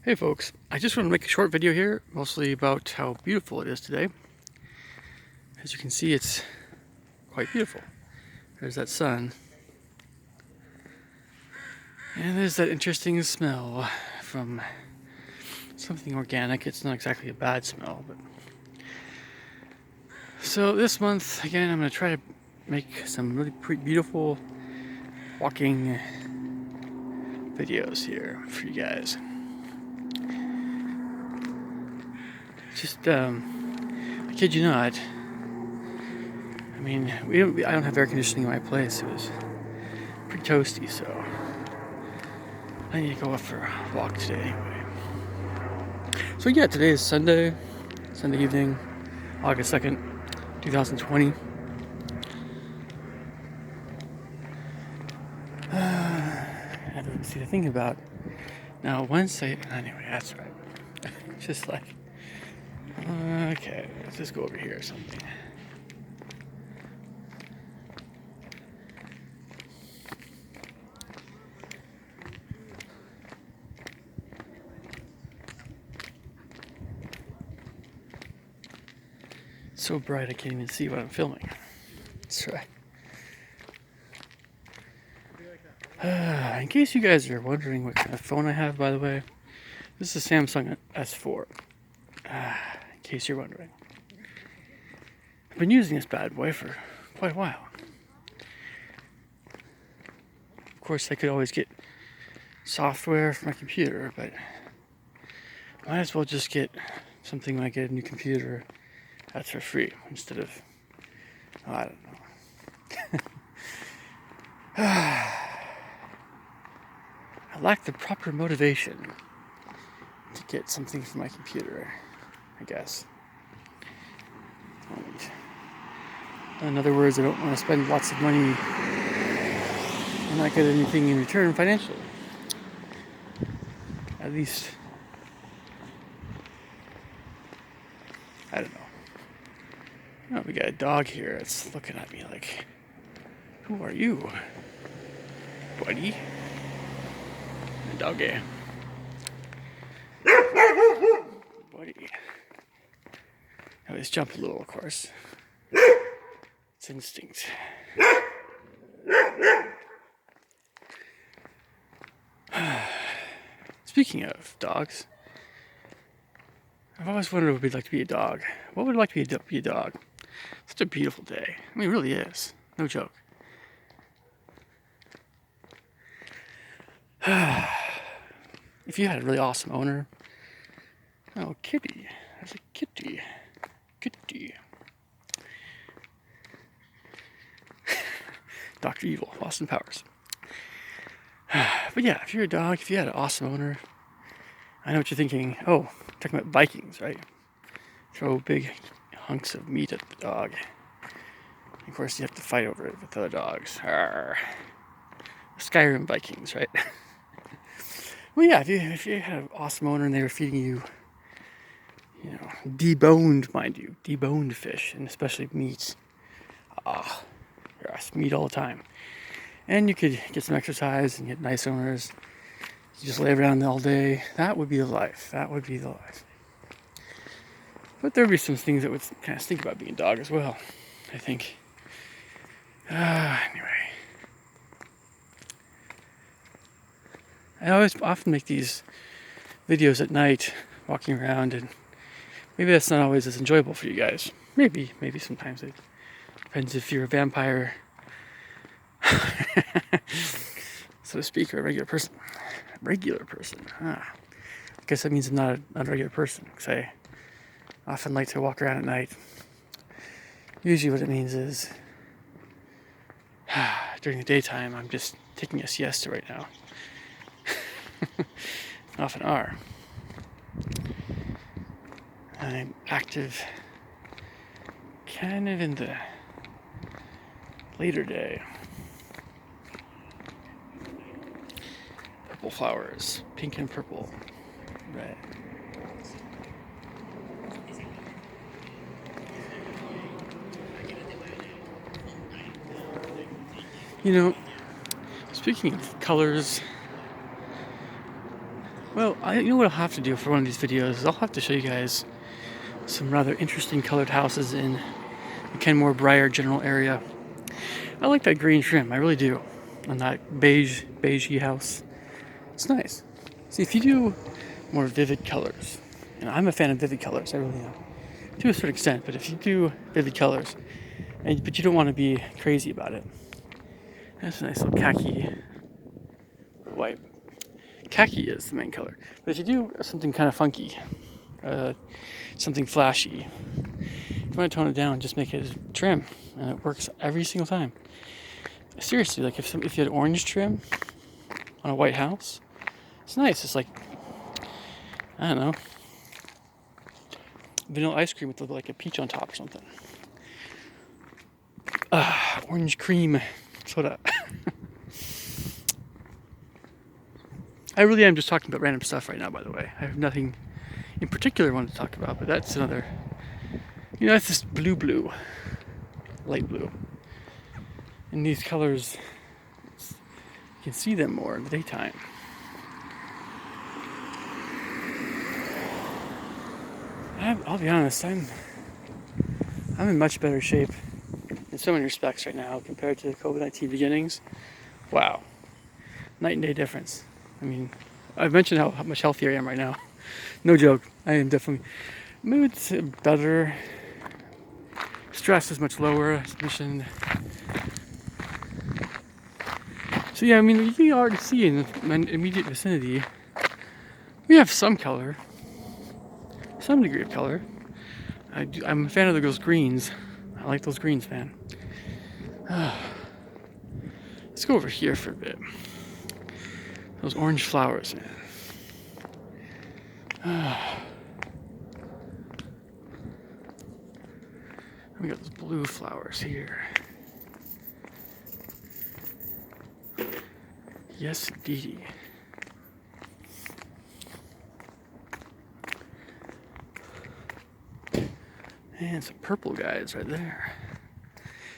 Hey folks, I just want to make a short video here, mostly about how beautiful it is today. As you can see, it's quite beautiful. There's that sun. And there's that interesting smell from something organic. It's not exactly a bad smell, but... So this month, again, I'm going to try to make some really pretty beautiful walking videos here for you guys. Just, I kid you not, I mean, I don't have air conditioning in my place. It was pretty toasty, so I need to go out for a walk today anyway. So yeah, today is Sunday evening, August 2nd, 2020. See, the thing about now, Wednesday, anyway, that's right. Just like, okay, let's just go over here or something. It's so bright I can't even see what I'm filming. That's right. In case you guys are wondering what kind of phone I have, by the way, this is a Samsung S4. In case you're wondering. I've been using this bad boy for quite a while. Of course, I could always get software for my computer, but might as well just get something when I get a new computer that's for free instead of, I don't know. I lack the proper motivation to get something for my computer, I guess. In other words, I don't want to spend lots of money and not get anything in return financially. At least, I don't know. You know, we got a dog here that's looking at me like, who are you, buddy? A doggy. Buddy. I always jump a little, of course. It's instinct. Speaking of dogs, I've always wondered what it would be like to be a dog. What would it like to be a dog? Such a beautiful day. I mean, it really is. No joke. If you had a really awesome owner. Oh, kitty. There's a kitty. Kitty. Dr. Evil, Austin Powers. But yeah, if you're a dog, if you had an awesome owner, I know what you're thinking. Oh, talking about Vikings, right? Throw big hunks of meat at the dog. Of course, you have to fight over it with other dogs. Arr. Skyrim Vikings, right? Well, yeah, if you had an awesome owner and they were feeding you, you know, deboned, mind you, deboned fish, and especially meat. Yes, meat all the time. And you could get some exercise and get nice owners. You just lay around all day. That would be the life. That would be the life. But there'd be some things that would kind of stink about being a dog as well, I think. Anyway. I always often make these videos at night, walking around, and maybe that's not always as enjoyable for you guys. Maybe sometimes it depends if you're a vampire, so to speak, or a regular person. I guess that means I'm not a regular person, because I often like to walk around at night. Usually what it means is, during the daytime, I'm just taking a siesta right now. Often are. I'm active kind of in the later day. Purple flowers, pink and purple, red. You know, speaking of colors, Well, you know what I'll have to do for one of these videos is I'll have to show you guys some rather interesting colored houses in the Kenmore Briar general area. I like that green trim, I really do. On that beigey house. It's nice. See, if you do more vivid colors, and I'm a fan of vivid colors, I really am, to a certain extent, but if you do vivid colors, but you don't want to be crazy about it, that's a nice little khaki white. Khaki is the main color. But if you do something kind of funky, something flashy, if you want to tone it down, just make it trim, and it works every single time. Seriously, like if you had orange trim on a white house, it's nice. It's like, I don't know, vanilla ice cream with like a peach on top or something. Orange cream soda. I really am just talking about random stuff right now, by the way. I have nothing in particular I wanted to talk about, but that's another, it's this blue, light blue. And these colors, you can see them more in the daytime. I'll be honest, I'm in much better shape in so many respects right now compared to the COVID-19 beginnings. Wow. Night and day difference. I mean, I've mentioned how much healthier I am right now. No joke. I am definitely. Mood's better. Stress is much lower, as mentioned. So yeah, I mean, you can already see in my immediate vicinity, we have some color. Some degree of color. I'm a fan of those greens. I like those greens, man. Let's go over here for a bit. Those orange flowers, man. We got those blue flowers here. Yes, indeedy. And some purple guys right there.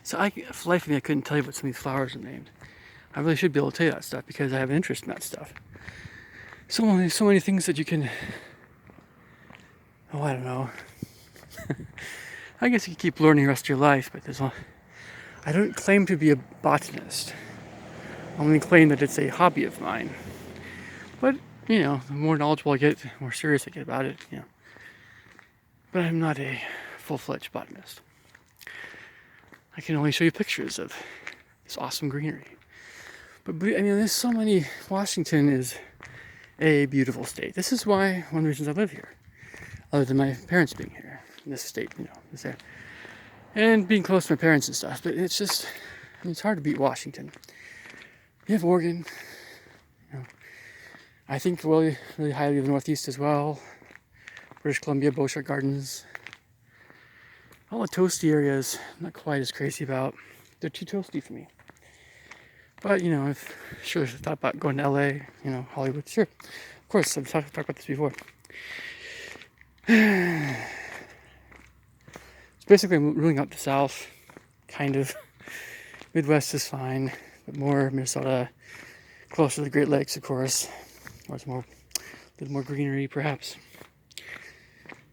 So for life of me, I couldn't tell you what some of these flowers are named. I really should be able to tell you that stuff because I have an interest in that stuff. So many things that you can. Oh, I don't know. I guess you can keep learning the rest of your life, but I don't claim to be a botanist. I only claim that it's a hobby of mine. But, the more knowledgeable I get, the more serious I get about it, But I'm not a full-fledged botanist. I can only show you pictures of this awesome greenery. But, there's so many. Washington is a beautiful state. This is why, one of the reasons I live here. Other than my parents being here in this state, is there. And being close to my parents and stuff. But it's just, it's hard to beat Washington. You have Oregon. I think really, really highly of the Northeast as well. British Columbia, Beauchamp Gardens. All the toasty areas, I'm not quite as crazy about. They're too toasty for me. But, I've sure thought about going to LA, Hollywood. Sure. Of course, I've talked about this before. It's basically I'm ruling out the South, kind of. Midwest is fine, but more Minnesota, closer to the Great Lakes, of course. Or it's a little more greenery, perhaps.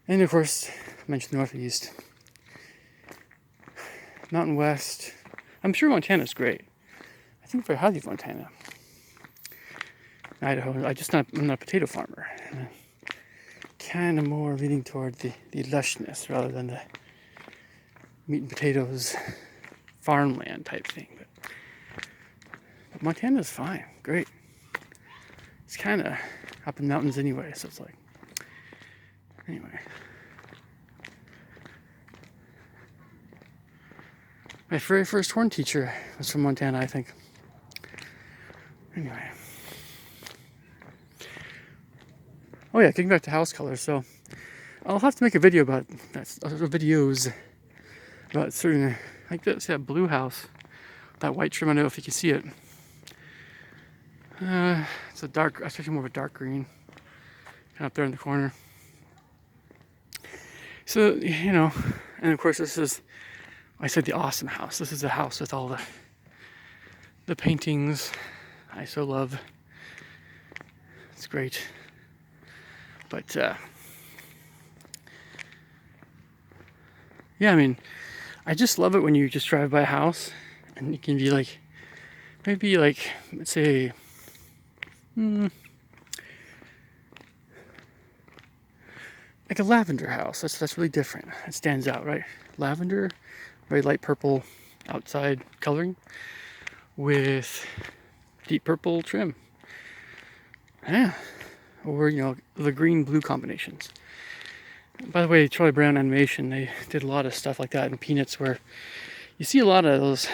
And of course, I mentioned the Northeast. Mountain West. I'm sure Montana's great. I think very highly of Montana. Idaho. I'm not a potato farmer. Kind of more leaning toward the lushness rather than the meat and potatoes farmland type thing. But Montana's fine. Great. It's kind of up in the mountains anyway, so it's like. Anyway. My very first horn teacher was from Montana, I think. Anyway. Oh yeah, getting back to house colors. So I'll have to make a video about that. Videos about certain, like that blue house, that white trim. I don't know if you can see it. It's actually more of a dark green, kind of up there in the corner. So and of course this is. I said the awesome house. This is the house with all the paintings I so love. It's great. But yeah, I mean, I just love it when you just drive by a house and you can be like, maybe like, let's say, like a lavender house. That's really different. It stands out, right? Lavender, very light purple outside coloring with deep purple trim. Yeah. Or, you know, the green blue combinations. By the way, Charlie Brown Animation, they did a lot of stuff like that in Peanuts where you see a lot of those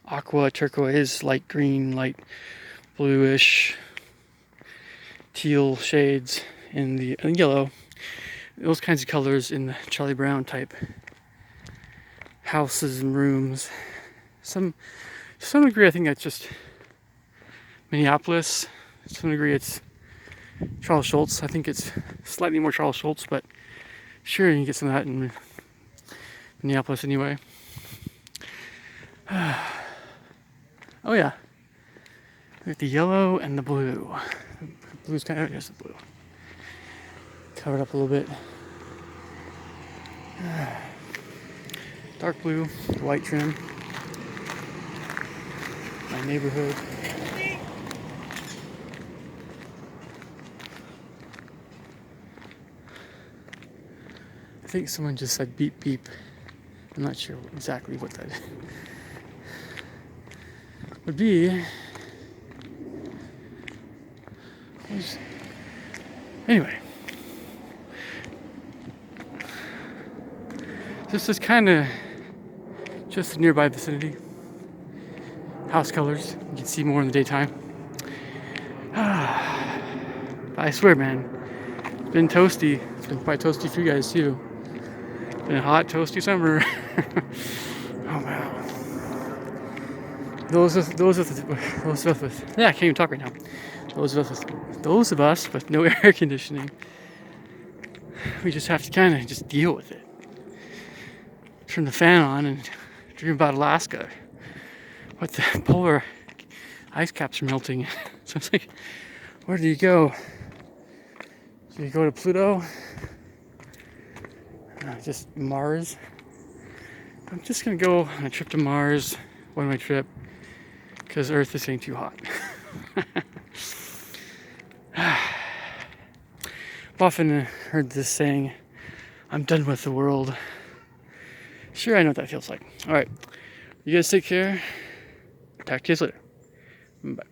aqua, turquoise, light green, light bluish, teal shades in the yellow. Those kinds of colors in the Charlie Brown type houses and rooms. To some degree, I think that's just Minneapolis. To some degree, it's Charles Schulz. I think it's slightly more Charles Schulz, but sure, you can get some of that in Minneapolis anyway. Oh yeah, with the yellow and the blue. The blue's kind of, yes, the blue. Covered up a little bit. Dark blue, white trim. My neighborhood. I think someone just said beep beep. I'm not sure exactly what that would be. Anyway, this is kind of just the nearby vicinity. House colors, you can see more in the daytime. I swear, man, it's been toasty. It's been quite toasty for you guys too. Been a hot, toasty summer. Oh wow. Those of us with yeah, I can't even talk right now. Those of us with no air conditioning, we just have to kind of just deal with it. Turn the fan on and dream about Alaska. What the polar ice caps are melting. So it's like, where do you go? Do you go to Pluto? Just Mars? I'm just gonna go on a trip to Mars, one-way trip, because Earth is getting too hot. I've often heard this saying, I'm done with the world. Sure, I know what that feels like. Alright, you guys take care. Talk to you later. Bye.